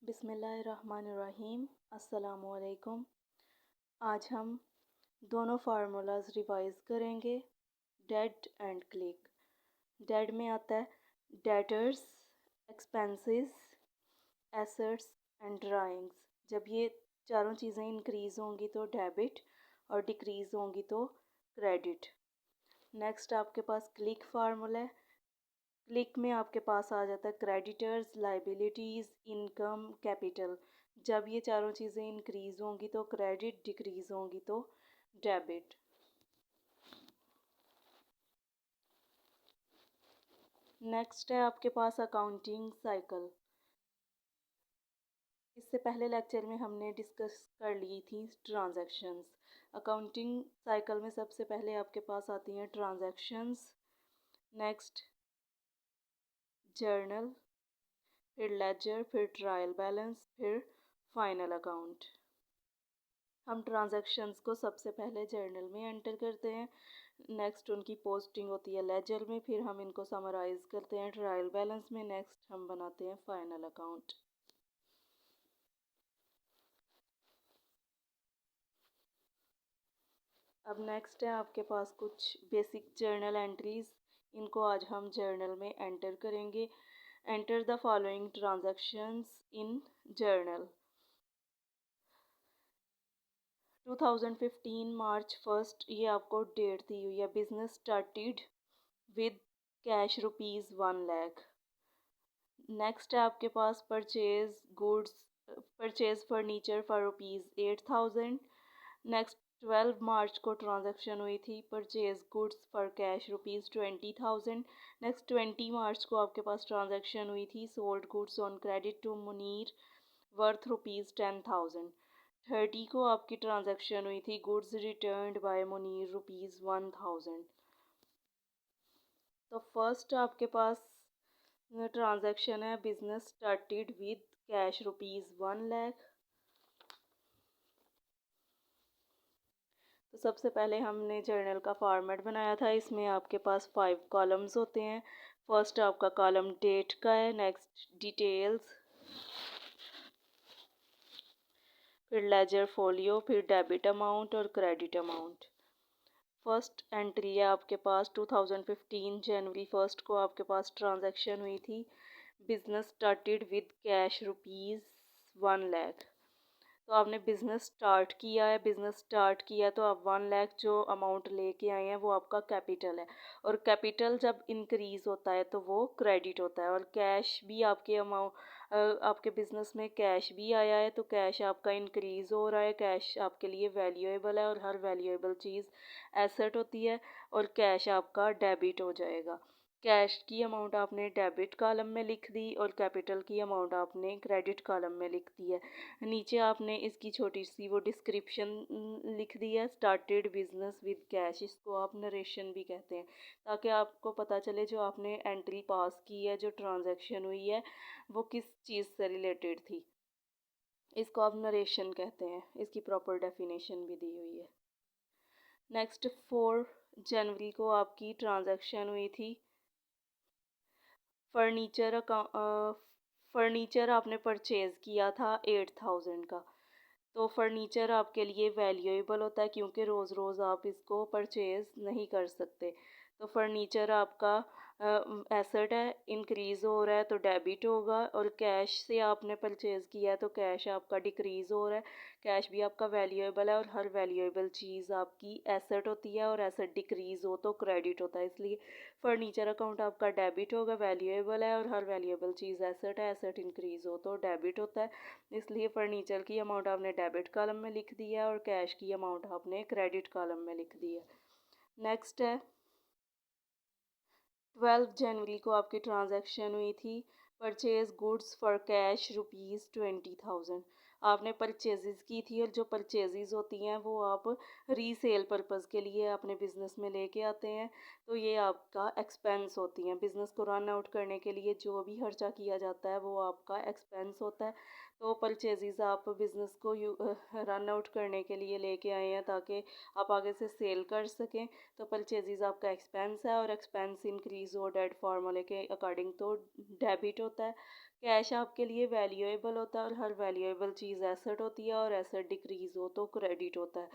बिस्मिल्लाहिर्रहमानिर्रहीम। अस्सलामुअलैकुम। आज हम दोनों फार्मूलाज रिवाइज करेंगे। डेट एंड क्लिक। डेट में आता है debtors, expenses, assets and drawings. जब ये चारों चीज़ें इंक्रीज होंगी तो डेबिट और डिक्रीज होंगी तो क्रेडिट। नेक्स्ट आपके पास क्लिक फार्मूला है। क्लिक में आपके पास आ जाता है क्रेडिटर्स, लाइबिलिटीज़, इनकम, कैपिटल। जब ये चारों चीज़ें इंक्रीज होंगी तो क्रेडिट, डिक्रीज होंगी तो डेबिट। नेक्स्ट है आपके पास अकाउंटिंग साइकिल। इससे पहले लेक्चर में हमने डिस्कस कर ली थी ट्रांजैक्शंस। अकाउंटिंग साइकिल में सबसे पहले आपके पास आती हैं ट्रांजैक्शंस, नेक्स्ट जर्नल, फिर लेजर, फिर ट्रायल बैलेंस, फिर फाइनल अकाउंट। हम ट्रांजैक्शंस को सबसे पहले जर्नल में एंटर करते हैं, नेक्स्ट उनकी पोस्टिंग होती है लेजर में, फिर हम इनको समराइज़ करते हैं ट्रायल बैलेंस में, नेक्स्ट हम बनाते हैं फाइनल अकाउंट। अब नेक्स्ट है आपके पास कुछ बेसिक जर्नल एंट्रीज। इनको आज हम जर्नल में एंटर करेंगे। Enter the following transactions in journal. 2015 March 1 ये आपको डेट दी हुई है। Business started with cash ₹1 lakh. Next है आपके पास purchase furniture for ₹8,000। Next 12 March को ट्रांजैक्शन हुई थी, purchase goods for cash ₹20,000। Next 20 March को आपके पास ट्रांजैक्शन हुई थी, sold goods on credit to Munir worth ₹10,000। 30 को आपकी ट्रांजैक्शन हुई थी, गुड्स रिटर्न्ड बाय मुनीर ₹1,000। तो फर्स्ट आपके पास ट्रांजैक्शन है business started with cash ₹1 lakh. तो सबसे पहले हमने जर्नल का फॉर्मेट बनाया था। इसमें आपके पास 5 कॉलम्स होते हैं। फर्स्ट आपका कॉलम डेट का है, नेक्स्ट डिटेल्स, फिर लेजर फोलियो, फिर डेबिट अमाउंट और क्रेडिट अमाउंट। फर्स्ट एंट्री है आपके पास 2015 जनवरी 1 को आपके पास ट्रांजैक्शन हुई थी, business started with cash ₹1 lakh. तो आपने बिज़नेस स्टार्ट किया है, बिज़नेस स्टार्ट किया तो आप 1 लाख जो अमाउंट लेके आए हैं वो आपका कैपिटल है। और कैपिटल जब इंक्रीज़ होता है तो वो क्रेडिट होता है। और कैश भी आपके आपके बिज़नेस में कैश भी आया है तो कैश आपका इंक्रीज़ हो रहा है। कैश आपके लिए वैल्यूएबल है और हर वैल्यूएबल चीज़ एसेट होती है, और कैश आपका डेबिट हो जाएगा। कैश की अमाउंट आपने डेबिट कॉलम में लिख दी और कैपिटल की अमाउंट आपने क्रेडिट कॉलम में लिख दी है। नीचे आपने इसकी छोटी सी वो डिस्क्रिप्शन लिख दी है, स्टार्टेड बिजनेस विद कैश। इसको आप नरेशन भी कहते हैं, ताकि आपको पता चले जो आपने एंट्री पास की है, जो ट्रांजैक्शन हुई है, वो किस चीज़ से रिलेटेड थी। इसको आप नरेशन कहते हैं। इसकी प्रॉपर डेफिनेशन भी दी हुई है। नेक्स्ट 4 जनवरी को आपकी ट्रांजैक्शन हुई थी फर्नीचर आपने परचेज़ किया था 8,000 का। तो फर्नीचर आपके लिए वैल्यूएबल होता है क्योंकि रोज़ रोज़ आप इसको परचेज़ नहीं कर सकते। तो फर्नीचर आपका एसेट है, इंक्रीज़ हो रहा है तो डेबिट होगा। और कैश से आपने परचेज़ किया है तो कैश आपका डिक्रीज़ हो रहा है। कैश भी आपका वैल्यूएबल है और हर वैल्यूएबल चीज़ आपकी एसेट होती है, और एसेट डिक्रीज़ हो तो क्रेडिट होता है। इसलिए फर्नीचर अकाउंट आपका डेबिट होगा, वैल्यूएबल है और हर वैल्यूएबल चीज़ एसेट है, एसेट इंक्रीज़ हो तो डेबिट होता है। इसलिए फर्नीचर की अमाउंट आपने डेबिट कॉलम में लिख दी है और कैश की अमाउंट आपने क्रेडिट कॉलम में लिख दी है। नेक्स्ट है 12 जनवरी को आपकी ट्रांजैक्शन हुई थी, परचेज गुड्स फॉर कैश ₹20,000। आपने परचेजेस की थी, और जो परचेजेस होती हैं वो आप रीसेल पर्पज़ के लिए अपने बिज़नेस में लेके आते हैं, तो ये आपका एक्सपेंस होती हैं। बिज़नेस को रन आउट करने के लिए जो भी खर्चा किया जाता है वो आपका एक्सपेंस होता है। तो परचेजेस आप बिज़नेस को रन आउट करने के लिए लेके आए हैं ताकि आप आगे से सेल कर सकें, तो परचेजेस आपका एक्सपेंस है, और एक्सपेंस इंक्रीज हो डेट फार्मूले के अकॉर्डिंग तो डेबिट होता है। कैश आपके लिए वैल्यूएबल होता है, और हर वैल्यूएबल चीज़ एसेट होती है, और एसेट डिक्रीज हो तो क्रेडिट होता है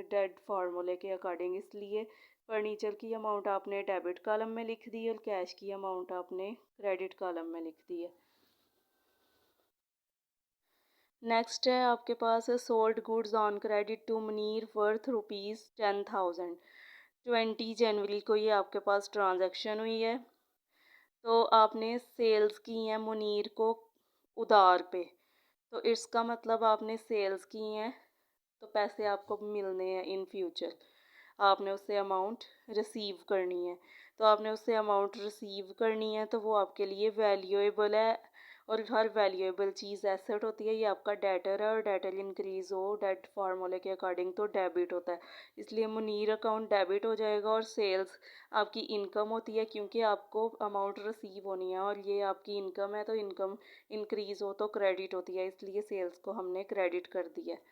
डेट फार्मूले के अकॉर्डिंग। इसलिए फर्नीचर की अमाउंट आपने डेबिट कॉलम में लिख दी और कैश की अमाउंट आपने क्रेडिट कॉलम में लिख दी है। नेक्स्ट है आपके पास sold goods on credit to Munir worth ₹10,000। 20 जनवरी को ये आपके पास ट्रांजैक्शन हुई है, तो आपने सेल्स की हैं मुनीर को उधार पे, तो इसका मतलब आपने सेल्स की हैं तो पैसे आपको मिलने हैं इन फ्यूचर, आपने उससे अमाउंट रिसीव करनी है। तो आपने उससे अमाउंट रिसीव करनी है तो वो आपके लिए वैल्यूएबल है, और हर वैल्यूएबल चीज़ एसेट होती है। ये आपका डेटर है, और डेटर इंक्रीज हो डेट फार्मूले के अकॉर्डिंग तो डेबिट होता है, इसलिए मुनीर अकाउंट डेबिट हो जाएगा। और सेल्स आपकी इनकम होती है, क्योंकि आपको अमाउंट रिसीव होनी है और ये आपकी इनकम है, तो इनकम इंक्रीज हो तो क्रेडिट होती है, इसलिए सेल्स को हमने क्रेडिट कर दिया है।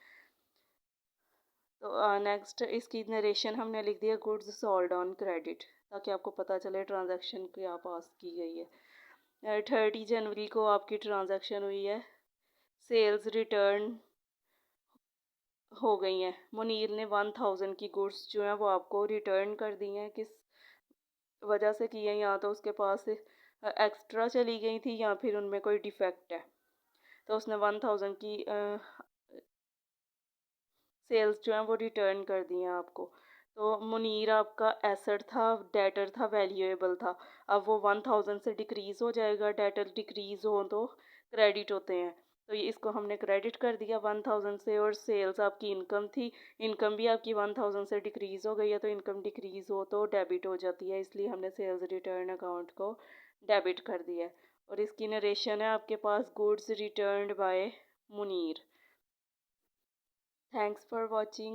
तो नेक्स्ट इसकी नरेशन हमने लिख दिया गुड्स सोल्ड ऑन क्रेडिट, ताकि आपको पता चले ट्रांजैक्शन क्या पास की गई है। 30 जनवरी को आपकी ट्रांजैक्शन हुई है, सेल्स रिटर्न हो गई हैं। मुनीर ने 1000 की गुड्स जो हैं वो आपको रिटर्न कर दी हैं। किस वजह से की है? या तो उसके पास एक्स्ट्रा चली गई थी, या फिर उनमें कोई डिफेक्ट है, तो उसने 1000 की सेल्स जो हैं वो रिटर्न कर दी हैं आपको। तो मुनीर आपका एसेट था, डेटर था, वैल्यूएबल था। अब वो 1000 से डिक्रीज़ हो जाएगा, डेटर डिक्रीज़ हो तो क्रेडिट होते हैं, तो ये इसको हमने क्रेडिट कर दिया 1000 से। और सेल्स आपकी इनकम थी, इनकम भी आपकी 1000 से डिक्रीज़ हो गई है, तो इनकम डिक्रीज़ हो तो डेबिट हो जाती है, इसलिए हमने सेल्स रिटर्न अकाउंट को डेबिट कर दिया है। और इसकी नरेशन है आपके पास goods returned by Munir. Thanks for watching.